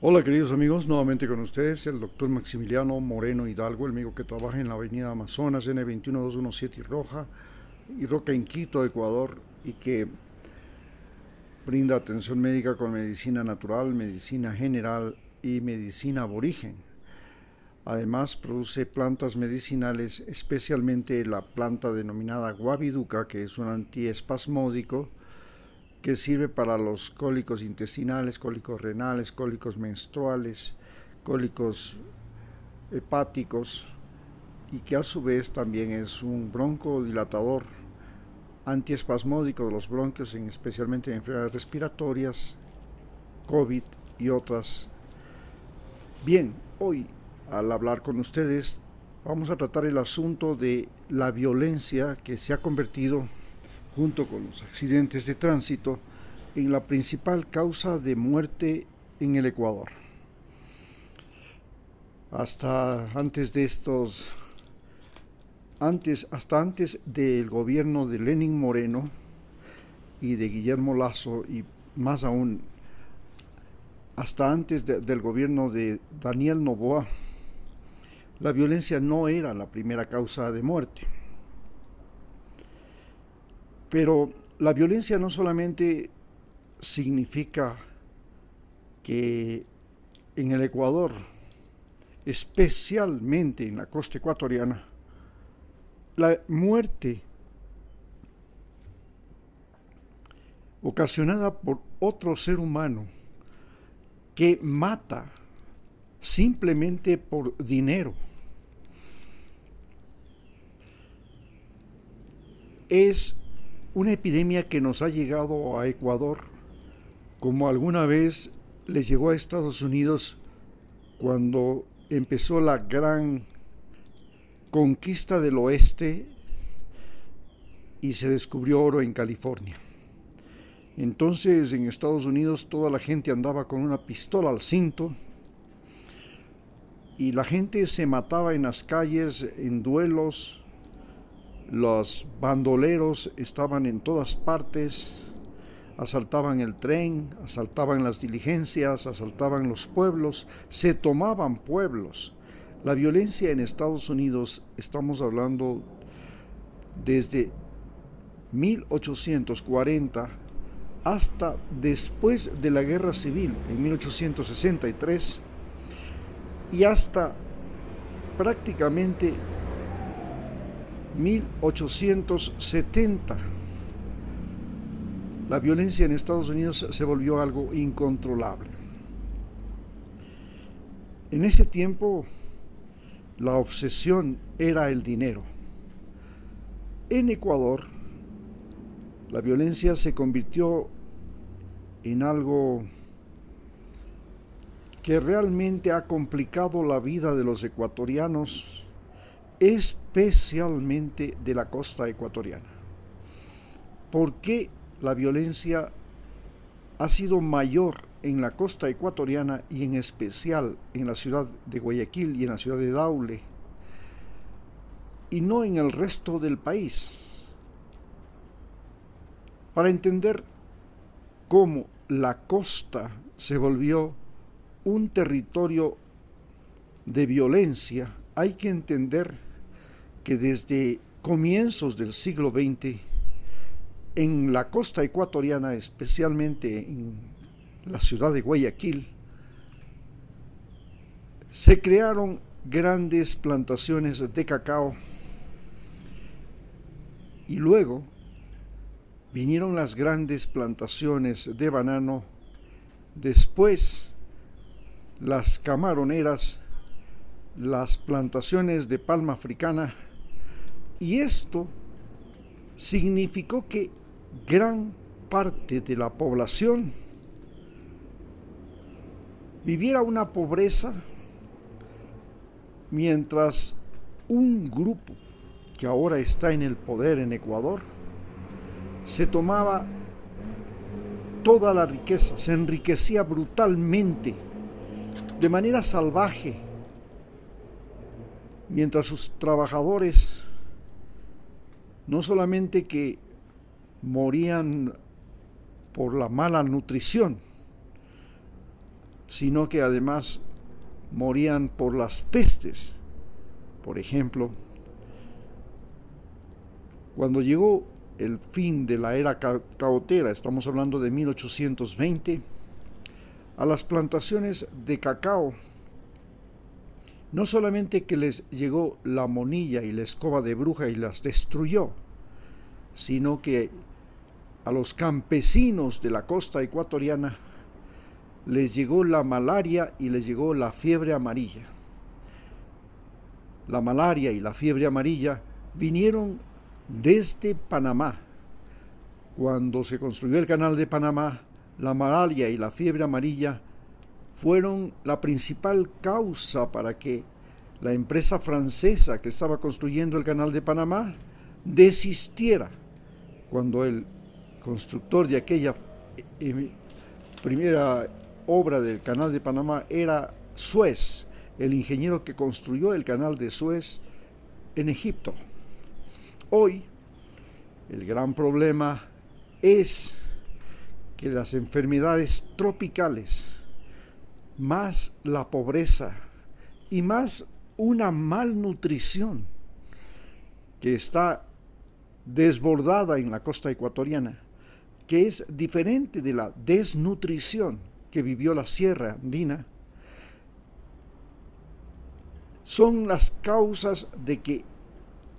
Hola queridos amigos, nuevamente con ustedes el doctor Maximiliano Moreno Hidalgo, el amigo que trabaja en la avenida Amazonas N21217 y Roca en Quito, Ecuador, y que brinda atención médica con medicina natural, medicina general y medicina aborigen. Además produce plantas medicinales, especialmente la planta denominada guabiduca, que es un antiespasmódico que sirve para los cólicos intestinales, cólicos renales, cólicos menstruales, cólicos hepáticos, y que a su vez también es un broncodilatador antiespasmódico de los bronquios, especialmente en enfermedades respiratorias, COVID y otras. Bien, hoy al hablar con ustedes vamos a tratar el asunto de la violencia que se ha convertido, junto con los accidentes de tránsito, en la principal causa de muerte en el Ecuador. Hasta antes del gobierno de Lenín Moreno y de Guillermo Lasso, y más aún hasta antes del gobierno de Daniel Noboa, la violencia no era la primera causa de muerte. Pero la violencia no solamente significa que en el Ecuador, especialmente en la costa ecuatoriana, la muerte ocasionada por otro ser humano que mata simplemente por dinero es una epidemia que nos ha llegado a Ecuador, como alguna vez le llegó a Estados Unidos cuando empezó la gran conquista del oeste y se descubrió oro en California. Entonces en Estados Unidos toda la gente andaba con una pistola al cinto y la gente se mataba en las calles, en duelos. Los bandoleros estaban en todas partes, asaltaban el tren, asaltaban las diligencias, asaltaban los pueblos, se tomaban pueblos. La violencia en Estados Unidos, estamos hablando desde 1840 hasta después de la Guerra Civil en 1863 y hasta prácticamente 1870. La violencia en Estados Unidos se volvió algo incontrolable. En ese tiempo, la obsesión era el dinero. En Ecuador, la violencia se convirtió en algo que realmente ha complicado la vida de los ecuatorianos, especialmente de la costa ecuatoriana. ¿Por qué la violencia ha sido mayor en la costa ecuatoriana y en especial en la ciudad de Guayaquil y en la ciudad de Daule y no en el resto del país? Para entender cómo la costa se volvió un territorio de violencia, hay que entender que desde comienzos del siglo XX, en la costa ecuatoriana, especialmente en la ciudad de Guayaquil, se crearon grandes plantaciones de cacao y luego vinieron las grandes plantaciones de banano, después las camaroneras, las plantaciones de palma africana, y esto significó que gran parte de la población viviera una pobreza, mientras un grupo que ahora está en el poder en Ecuador se tomaba toda la riqueza, se enriquecía brutalmente, de manera salvaje, mientras sus trabajadores no solamente que morían por la mala nutrición, sino que además morían por las pestes. Por ejemplo, cuando llegó el fin de la era cacotera, estamos hablando de 1820, a las plantaciones de cacao, no solamente que les llegó la monilla y la escoba de bruja y las destruyó, sino que a los campesinos de la costa ecuatoriana les llegó la malaria y les llegó la fiebre amarilla. La malaria y la fiebre amarilla vinieron desde Panamá. Cuando se construyó el canal de Panamá, la malaria y la fiebre amarilla fueron la principal causa para que la empresa francesa que estaba construyendo el canal de Panamá desistiera, cuando el constructor de aquella primera obra del canal de Panamá era Suez, el ingeniero que construyó el canal de Suez en Egipto. Hoy, el gran problema es que las enfermedades tropicales, más la pobreza y más una malnutrición que está desbordada en la costa ecuatoriana, que es diferente de la desnutrición que vivió la Sierra Andina, son las causas de que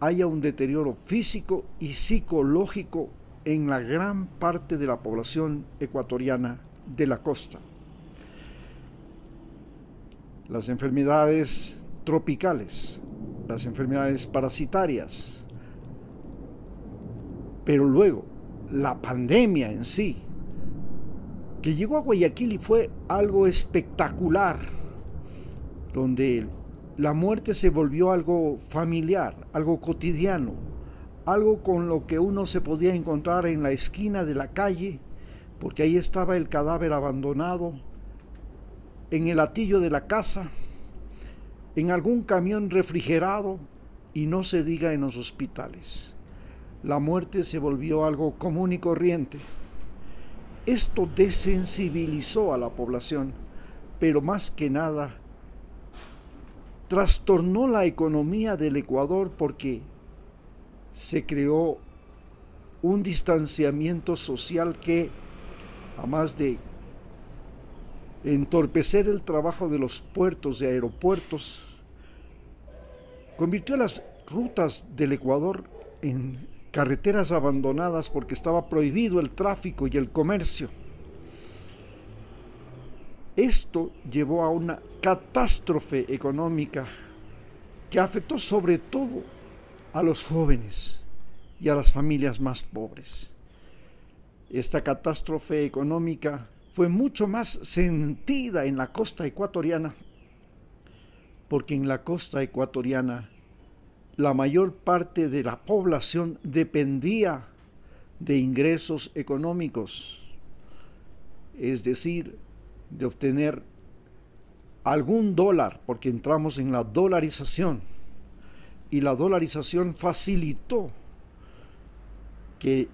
haya un deterioro físico y psicológico en la gran parte de la población ecuatoriana de la costa. Las enfermedades tropicales, las enfermedades parasitarias, pero luego la pandemia en sí, que llegó a Guayaquil y fue algo espectacular, donde la muerte se volvió algo familiar, algo cotidiano, algo con lo que uno se podía encontrar en la esquina de la calle, porque ahí estaba el cadáver abandonado, en el atillo de la casa, en algún camión refrigerado, y no se diga en los hospitales. La muerte se volvió algo común y corriente. Esto desensibilizó a la población, pero más que nada trastornó la economía del Ecuador, porque se creó un distanciamiento social que, además de entorpecer el trabajo de los puertos y aeropuertos, convirtió las rutas del Ecuador en carreteras abandonadas, porque estaba prohibido el tráfico y el comercio. Esto llevó a una catástrofe económica que afectó sobre todo a los jóvenes y a las familias más pobres. Esta catástrofe económica fue mucho más sentida en la costa ecuatoriana, porque en la costa ecuatoriana la mayor parte de la población dependía de ingresos económicos, es decir, de obtener algún dólar, porque entramos en la dolarización, y la dolarización facilitó que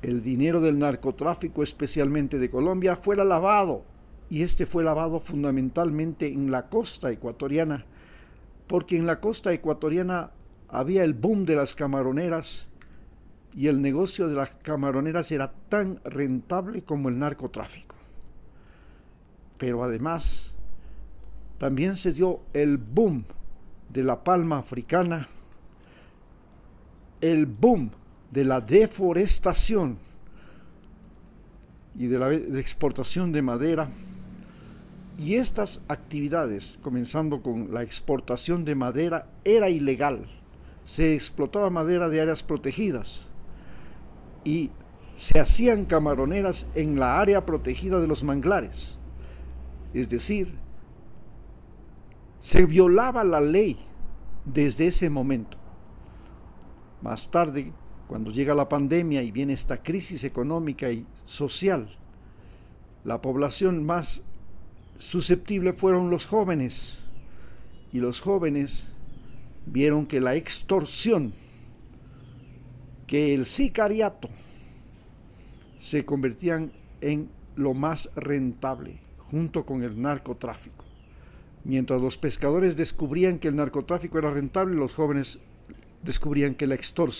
el dinero del narcotráfico, especialmente de Colombia, fuera lavado, y este fue lavado fundamentalmente en la costa ecuatoriana, porque en la costa ecuatoriana había el boom de las camaroneras, y el negocio de las camaroneras era tan rentable como el narcotráfico. Pero además también se dio el boom de la palma africana, el boom de la deforestación y de la exportación de madera. Y estas actividades, comenzando con la exportación de madera, era ilegal. Se explotaba madera de áreas protegidas y se hacían camaroneras en la área protegida de los manglares. Es decir, se violaba la ley desde ese momento. Más tarde, cuando llega la pandemia y viene esta crisis económica y social, la población más susceptible fueron los jóvenes, y los jóvenes vieron que la extorsión, que el sicariato se convertían en lo más rentable. junto con el narcotráfico. Mientras los pescadores descubrían que el narcotráfico era rentable, los jóvenes descubrían que la extorsión